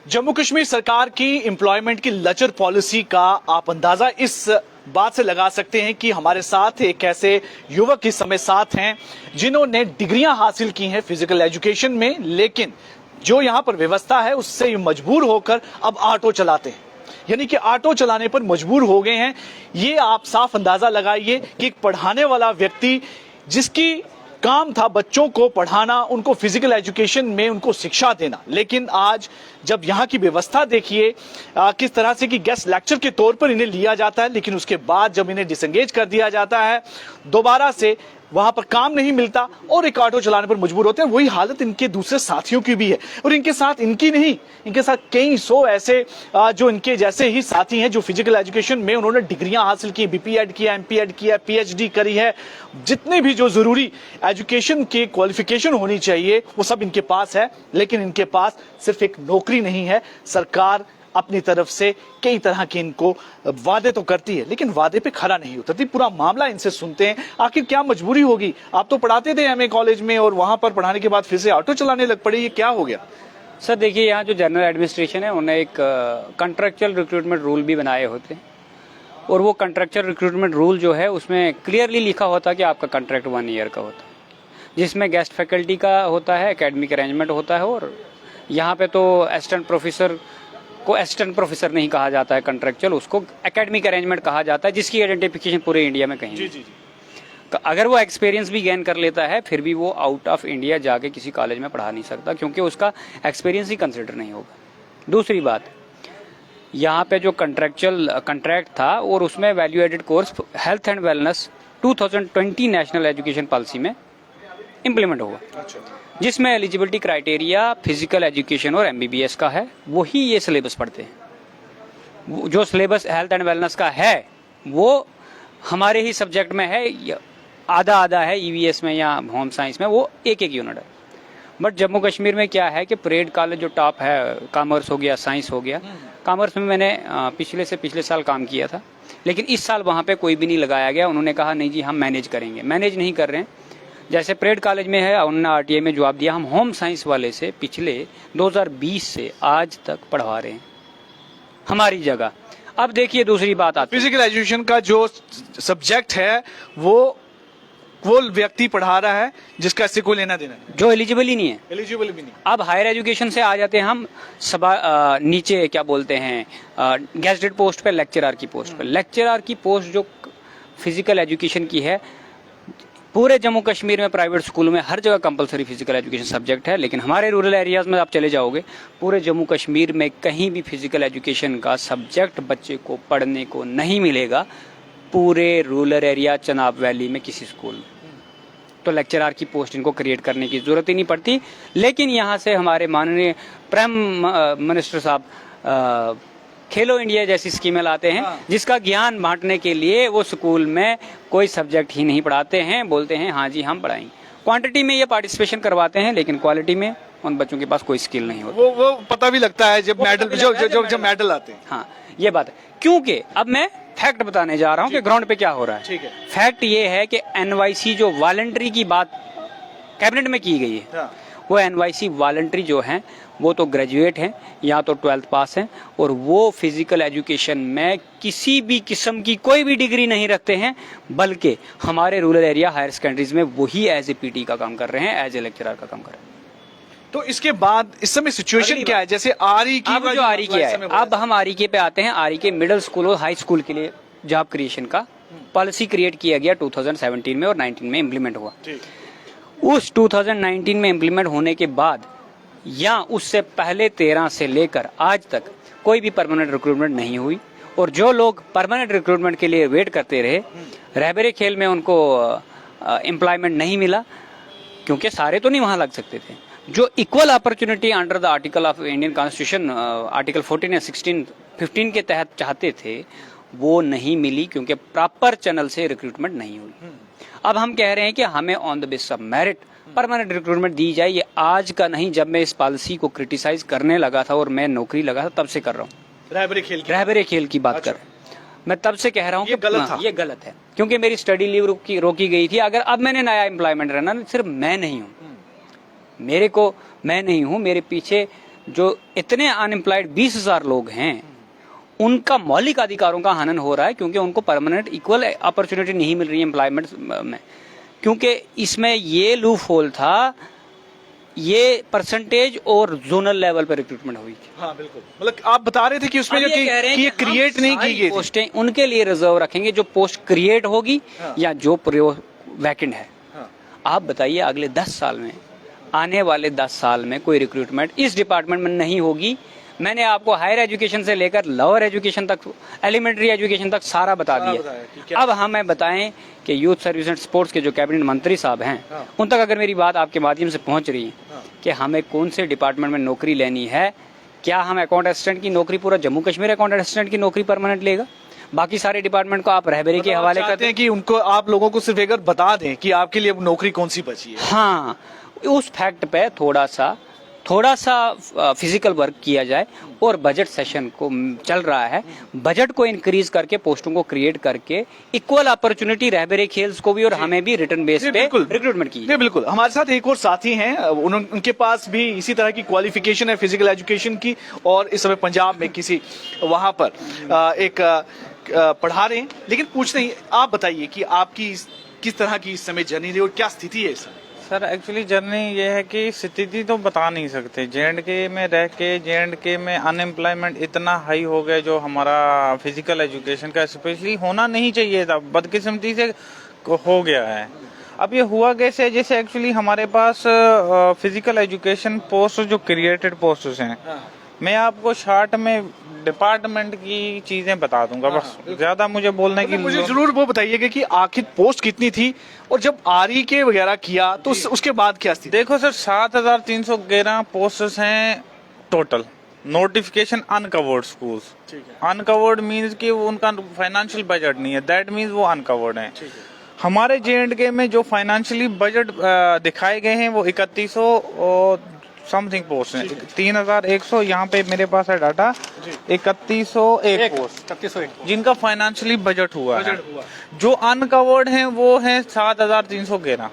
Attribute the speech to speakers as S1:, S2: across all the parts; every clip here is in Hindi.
S1: जम्मू कश्मीर सरकार की एम्प्लॉयमेंट की लचर पॉलिसी का आप अंदाजा इस बात से लगा सकते हैं कि हमारे साथ एक ऐसे युवक इस समय साथ हैं जिन्होंने डिग्रियां हासिल की हैं फिजिकल एजुकेशन में, लेकिन जो यहां पर व्यवस्था है उससे मजबूर होकर अब ऑटो चलाते हैं, यानी कि ऑटो चलाने पर मजबूर हो गए हैं। ये आप साफ अंदाजा लगाइए कि एक पढ़ाने वाला व्यक्ति जिसकी काम था बच्चों को पढ़ाना, उनको फिजिकल एजुकेशन में उनको शिक्षा देना, लेकिन आज जब यहाँ की व्यवस्था देखिए किस तरह से कि गेस्ट लेक्चर के तौर पर इन्हें लिया जाता है, लेकिन उसके बाद जब इन्हें डिसंगेज कर दिया जाता है, दोबारा से वहां पर काम नहीं मिलता और एक ऑटो चलाने पर मजबूर होते हैं। वही हालत इनके दूसरे साथियों की भी है, और इनके साथ इनकी नहीं, इनके साथ कई सौ ऐसे जो इनके जैसे ही साथी हैं जो फिजिकल एजुकेशन में उन्होंने डिग्रियां हासिल की, बीपीएड किया, एमपीएड किया, पीएचडी करी है, जितने भी जो जरूरी एजुकेशन के क्वालिफिकेशन होनी चाहिए वो सब इनके पास है, लेकिन इनके पास सिर्फ एक नौकरी नहीं है। सरकार अपनी तरफ से कई तरह के इनको वादे तो करती है, लेकिन वादे पे खरा नहीं उतरती। पूरा मामला इनसे सुनते हैं, आखिर क्या मजबूरी होगी? आप तो पढ़ाते थे एमए कॉलेज में और वहां पर पढ़ाने के बाद फिर से ऑटो चलाने लग पड़े, ये क्या हो गया?
S2: सर देखिए, यहाँ जो जनरल एडमिनिस्ट्रेशन है उन्होंने एक कॉन्ट्रेक्चुअल रिक्रूटमेंट रूल भी बनाए होते हैं, और वो कॉन्ट्रेक्चुअल रिक्रूटमेंट रूल जो है उसमें क्लियरली लिखा होता है कि आपका कॉन्ट्रैक्ट 1 ईयर का होता है, जिसमें गेस्ट फैकल्टी का होता है, एकेडमिक अरेंजमेंट होता है, और यहाँ पे तो असिस्टेंट प्रोफेसर को असिस्टेंट प्रोफेसर नहीं कहा जाता है कॉन्ट्रेक्चुअल, उसको एकेडमिक अरेंजमेंट कहा जाता है, जिसकी आइडेंटिफिकेशन पूरे इंडिया में कहीं नहीं। अगर वो एक्सपीरियंस भी गेन कर लेता है फिर भी वो आउट ऑफ इंडिया जाके किसी कॉलेज में पढ़ा नहीं सकता, क्योंकि उसका एक्सपीरियंस ही कंसिडर नहीं होगा। दूसरी बात, यहाँ पे जो कॉन्ट्रैक्ट था और उसमें value added course health and wellness 2020 national education policy में इम्प्लीमेंट हुआ, जिसमें एलिजिबिलिटी क्राइटेरिया फिजिकल एजुकेशन और एमबीबीएस का है, वही ये सिलेबस पढ़ते हैं। जो सिलेबस हेल्थ एंड वेलनेस का है वो हमारे ही सब्जेक्ट में है, आधा आधा है ईवीएस में या होम साइंस में, वो एक एक यूनिट है। बट जम्मू कश्मीर में क्या है कि परेड कॉलेज जो टॉप है, कॉमर्स हो गया, साइंस हो गया, कॉमर्स में मैंने पिछले साल काम किया था, लेकिन इस साल वहाँ पे कोई भी नहीं लगाया गया। उन्होंने कहा नहीं जी हम मैनेज करेंगे, मैनेज नहीं कर रहे हैं। जैसे परेड कॉलेज में है, उन्होंने आरटीए में जवाब दिया हम होम साइंस वाले से पिछले 2020 से आज तक पढ़वा रहे हैं हमारी जगह। अब देखिए दूसरी बात आती है,
S1: फिजिकल एजुकेशन का जो सब्जेक्ट है वो व्यक्ति पढ़ा रहा है जिसका इससे कोई लेना देना नहीं,
S2: जो एलिजिबल ही नहीं है,
S1: एलिजिबल भी नहीं।
S2: अब हायर एजुकेशन से आ जाते हैं हम नीचे क्या बोलते हैं गेजेटेड पोस्ट पे, लेक्चरर की पोस्ट पे। लेक्चरर की पोस्ट जो फिजिकल एजुकेशन की है, पूरे जम्मू कश्मीर में प्राइवेट स्कूलों में हर जगह कंपलसरी फिजिकल एजुकेशन सब्जेक्ट है, लेकिन हमारे रूरल एरियाज में आप चले जाओगे, पूरे जम्मू कश्मीर में कहीं भी फिजिकल एजुकेशन का सब्जेक्ट बच्चे को पढ़ने को नहीं मिलेगा, पूरे रूरल एरिया चनाब वैली में किसी स्कूल में। तो लेक्चरर की पोस्ट इनको क्रिएट करने की जरूरत ही नहीं पड़ती। लेकिन यहाँ से हमारे माननीय प्राइम मिनिस्टर साहब खेलो इंडिया जैसी स्कीमें लाते हैं, जिसका ज्ञान बांटने के लिए वो स्कूल में कोई सब्जेक्ट ही नहीं पढ़ाते हैं, बोलते हैं हाँ जी हम पढ़ाएंगे। क्वांटिटी में ये पार्टिसिपेशन करवाते हैं, लेकिन क्वालिटी में उन बच्चों के पास कोई स्किल नहीं होती।
S1: वो पता भी लगता है जब मेडल जब मेडल आते हैं।
S2: हाँ ये बात है, क्योंकि अब मैं फैक्ट बताने जा रहा हूँ कि ग्राउंड पे क्या हो रहा है।
S1: ठीक है।
S2: फैक्ट ये है कि एनवाईसी जो वॉलंटरी की बात कैबिनेट में की गई है, वो एनवाईसी वॉलंटरी जो हैं वो तो ग्रेजुएट हैं या तो 12th पास हैं, और वो फिजिकल एजुकेशन में किसी भी किस्म की कोई भी डिग्री नहीं रखते हैं, बल्कि हमारे रूरल एरिया हायर सेकेंडरीज में वही एज ए पीटी का काम कर रहे हैं, एज ए लेक्चरर का काम कर रहे हैं।
S1: तो इसके बाद इस समय सिचुएशन क्या है? जैसे आरई की,
S2: अब जो आरई के है, अब हम आरई के पे आते हैं। आरई के मिडिल स्कूल और हाई स्कूल के लिए जॉब क्रिएशन का पॉलिसी क्रिएट किया गया 2017 में, और 19 में इम्प्लीमेंट हुआ। उस 2019 में इम्प्लीमेंट होने के बाद या उससे पहले 13 से लेकर आज तक कोई भी परमानेंट रिक्रूटमेंट नहीं हुई, और जो लोग परमानेंट रिक्रूटमेंट के लिए वेट करते रहे, रहबरे खेल में उनको एम्प्लॉयमेंट नहीं मिला, क्योंकि सारे तो नहीं वहां लग सकते थे। जो equal opportunity under the article of Indian constitution article 14 या 16, 15 के तहत चाहते थे, वो नहीं मिली, क्योंकि प्रॉपर चैनल से रिक्रूटमेंट नहीं हुई। अब हम कह रहे हैं कि हमें on the basis of merit permanent recruitment दी जाए। ये आज का नहीं, जब मैं इस पॉलिसी को क्रिटिसाइज करने लगा था और मैं नौकरी लगा था तब से कर रहा हूँ। रहबरे खेल की बात कर, मैं तब से कह रहा हूँ कि ये गलत है, क्योंकि मेरी स्टडी लीव रोकी गई थी। अगर अब मैंने नया एम्प्लॉयमेंट रहना, सिर्फ मैं नहीं हूँ, मैं नहीं हूँ, मेरे पीछे जो इतने अनएम्प्लॉयड 20,000 लोग हैं, उनका मौलिक अधिकारों का हनन हो रहा है, क्योंकि उनको परमानेंट इक्वल अपॉर्चुनिटी नहीं मिल रही है एम्प्लॉयमेंट में। क्योंकि इसमें ये लूप होल था, ये परसेंटेज और जोनल लेवल पर रिक्रूटमेंट हुई थी।
S1: हाँ बिल्कुल, मतलब आप बता रहे थे कि उसमें जो कि ये क्रिएट नहीं की गई
S2: पोस्टें उनके लिए रिजर्व रखेंगे, जो पोस्ट क्रिएट होगी या जो वैकेंट है। आप बताइए अगले 10 साल में, आने वाले 10 साल में कोई रिक्रूटमेंट इस डिपार्टमेंट में नहीं होगी। मैंने आपको हायर एजुकेशन से लेकर लोअर एजुकेशन तक, एलिमेंट्री एजुकेशन तक सारा बता दिया। अब हमें बताएं कि यूथ सर्विस एंड स्पोर्ट्स के जो कैबिनेट मंत्री साहब हैं, उन तक अगर मेरी बात आपके माध्यम से पहुंच रही है कि हमें कौन से डिपार्टमेंट में नौकरी लेनी है, क्या हम अकाउंट असिस्टेंट की नौकरी, पूरा जम्मू कश्मीर अकाउंट असिस्टेंट की नौकरी परमानेंट लेगा? बाकी सारे डिपार्टमेंट को आप रहबरी के हवाले करते हैं
S1: कि उनको, आप लोगों को सिर्फ अगर बता दें कि आपके लिए नौकरी कौन सी बची है।
S2: हाँ, उस फैक्ट पे थोड़ा सा फिजिकल वर्क किया जाए, और बजट सेशन को चल रहा है, बजट को इंक्रीज करके पोस्टों को क्रिएट करके इक्वल अपॉर्चुनिटी रहबरे खेल्स को भी और हमें भी रिटर्न बेस पे रिक्रूटमेंट की।
S1: बिल्कुल, हमारे साथ एक और साथी हैं, उनके पास भी इसी तरह की क्वालिफिकेशन है फिजिकल एजुकेशन की, और इस समय पंजाब में किसी वहां पर एक पढ़ा रहे हैं। लेकिन पूछते हैं, आप बताइए कि आपकी किस तरह की इस समय जर्नी रही और क्या स्थिति है इस समय?
S3: सर एक्चुअली जर्नी ये है कि स्थिति तो बता नहीं सकते। J&K में रह के J&K में अनएम्प्लॉयमेंट इतना हाई हो गया, जो हमारा फिजिकल एजुकेशन का स्पेशली होना नहीं चाहिए था, बदकिस्मती से हो गया है। अब ये हुआ कैसे, जैसे एक्चुअली हमारे पास फिजिकल एजुकेशन पोस्ट जो क्रिएटेड पोस्ट हैं, मैं आपको शॉर्ट में डिपार्टमेंट की चीजें बता दूंगा, बस ज्यादा मुझे बोलने की।
S1: मुझे जरूर वो बताइएगा कि आखिर पोस्ट कितनी थी, और जब RE वगैरह किया तो उसके बाद क्या स्थिति?
S3: देखो सर, 7,311 पोस्ट्स हैं total. Notification uncovered schools, uncovered means कि उनका फाइनेंशियल बजट नहीं है, दैट मीन्स वो अनकवर्ड है। हमारे J&K में जो फाइनेंशियली बजट दिखाए गए हैं वो 3100 समथिंग पोस्ट है, 3,100 यहाँ पे मेरे पास है डाटा, 3,101 पोस्ट जिनका फाइनेंशियली बजट हुआ है। जो अनकवर्ड हैं वो है 7,311।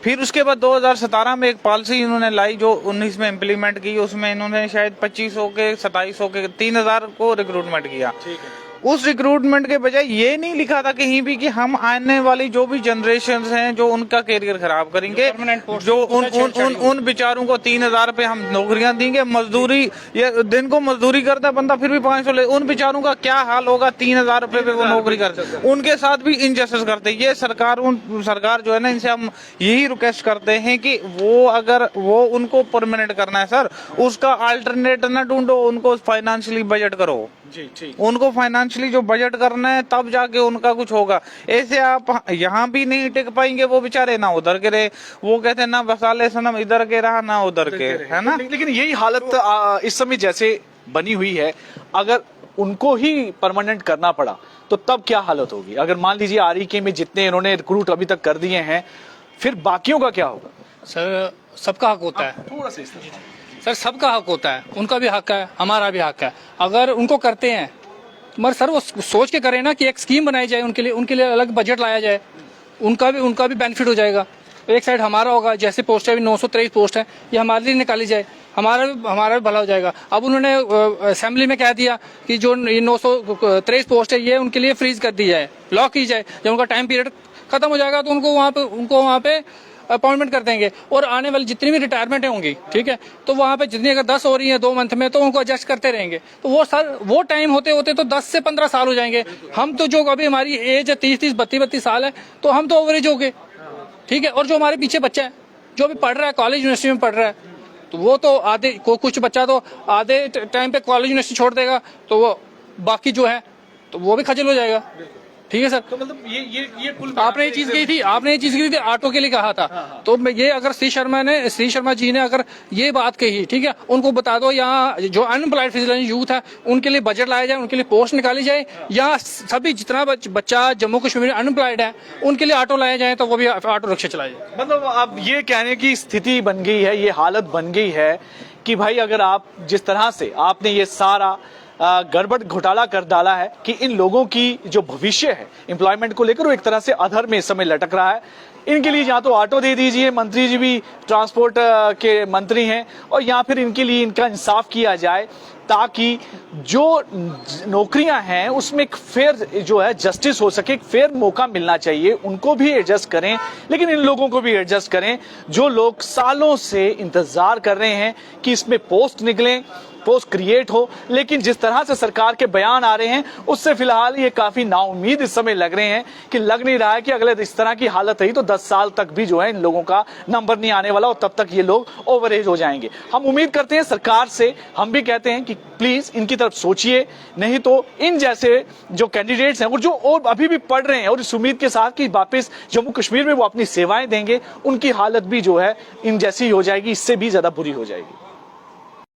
S3: फिर उसके बाद 2017 में एक पॉलिसी इन्होंने लाई जो 19 में इम्प्लीमेंट की, उसमें इन्होंने शायद 2,500 के 2,700 के 3,000 को रिक्रूटमेंट किया। उस रिक्रूटमेंट के बजाय ये नहीं लिखा था कहीं भी कि हम आने वाली जो भी जनरेशन हैं जो उनका करियर खराब करेंगे, जो उन बेचारों को 3,000 पे हम नौकरियां देंगे, मजदूरी, ये दिन को मजदूरी करता है बंदा फिर भी 500 ले, उन बेचारों का क्या हाल होगा 3,000 रुपए पे वो नौकरी करते, उनके साथ भी इनजस्टिस करते। ये सरकार जो है ना, इनसे हम यही रिक्वेस्ट करते हैं कि वो अगर वो उनको परमानेंट करना है सर, उसका अल्टरनेट ना ढूंढो, उनको फाइनेंशियली बजट करो। जी, उनको फाइनेंशियली जो बजट करना है तब जाके उनका कुछ होगा। ऐसे आप यहाँ भी नहीं टिक पाएंगे, वो बेचारे ना उधर के रहे, वो कहते हैं ना वसाले सनम इधर के रहा ना उधर के, है ना।
S1: लेकिन यही हालत इस समय जैसे बनी हुई है, अगर उनको ही परमानेंट करना पड़ा तो तब क्या हालत होगी? अगर मान लीजिए RE में जितने इन्होंने रिक्रूट अभी तक कर दिए हैं, फिर बाकियों का क्या होगा?
S4: सर सबका हक होता है,
S1: थोड़ा सा
S4: सर सबका हक होता है, उनका भी हक है, हमारा भी हक है। अगर उनको करते हैं मगर सर वो सोच के करें ना कि एक स्कीम बनाई जाए, उनके लिए अलग बजट लाया जाए, उनका भी बेनिफिट हो जाएगा। एक साइड हमारा होगा, जैसे पोस्ट है अभी 923 पोस्ट है, ये हमारे लिए निकाली जाए, हमारा भी भला हो जाएगा। अब उन्होंने असेंबली में कह दिया कि जो ये 923 पोस्ट है ये उनके लिए फ्रीज कर दी जाए, लॉक की जाए। जब उनका टाइम पीरियड खत्म हो जाएगा तो उनको वहाँ पे अपॉइंटमेंट कर देंगे, और आने वाली जितनी भी रिटायरमेंट होंगी, ठीक है, तो वहाँ पे जितनी अगर 10 हो रही है 2 मंथ में, तो उनको एडजस्ट करते रहेंगे। तो वो टाइम होते होते तो 10 से 15 साल हो जाएंगे। हम तो जो अभी हमारी एज है 30-32 साल है, तो हम तो ओवरेज हो गए, ठीक है। और जो हमारे पीछे बच्चा है जो भी पढ़ रहा है, कॉलेज यूनिवर्सिटी में पढ़ रहा है, तो वो तो आधे कुछ बच्चा तो आधे टाइम पे कॉलेज यूनिवर्सिटी छोड़ देगा, तो वो बाकी जो है तो वो भी खजल हो जाएगा, ठीक है सर।
S1: तो मतलब ये कुल
S4: आपने ये चीज की थी ऑटो के लिए कहा था। तो ये अगर श्री शर्मा जी ने अगर ये बात कही, ठीक है, उनको बता दो यहाँ जो अनएम्प्लॉयड फिजिकल यूथ है उनके लिए बजट लाया जाए, उनके लिए पोस्ट निकाली जाए, या सभी जितना बच्चा जम्मू कश्मीर में अनएम्प्लॉयड है उनके लिए ऑटो लाया जाए, तो वो भी ऑटो रिक्शा चलाए जाए।
S1: मतलब आप ये कहने की स्थिति बन गई है, ये हालत बन गई है कि भाई अगर आप जिस तरह से आपने ये सारा गड़बड़ घोटाला कर डाला है कि इन लोगों की जो भविष्य है एम्प्लॉयमेंट को लेकर वो एक तरह से अधर में इस समय लटक रहा है। इनके लिए या तो ऑटो दे दीजिए, मंत्री जी भी ट्रांसपोर्ट के मंत्री हैं, और या फिर इनके लिए इनका इंसाफ किया जाए ताकि जो नौकरियां हैं उसमें एक फेयर जो है जस्टिस हो सके, एक फेयर मौका मिलना चाहिए। उनको भी एडजस्ट करें, लेकिन इन लोगों को भी एडजस्ट करें जो लोग सालों से इंतजार कर रहे हैं कि इसमें पोस्ट निकलें, पोस्ट क्रिएट हो। लेकिन जिस तरह से सरकार के बयान आ रहे हैं उससे फिलहाल ये काफी नाउम्मीद इस समय लग रहे हैं कि लग नहीं रहा है कि अगले इस तरह की हालत रही तो 10 साल तक भी जो है इन लोगों का नंबर नहीं आने वाला और तब तक ये लोग ओवर एज हो जाएंगे। हम उम्मीद करते हैं सरकार से, हम भी कहते हैं कि प्लीज इनकी तरफ सोचिए, नहीं तो इन जैसे जो कैंडिडेट्स हैं और जो और अभी भी पढ़ रहे हैं और इस उम्मीद के साथ कि वापस जम्मू कश्मीर में वो अपनी सेवाएं देंगे, उनकी हालत भी जो है इन जैसी हो जाएगी, इससे भी ज्यादा बुरी हो जाएगी।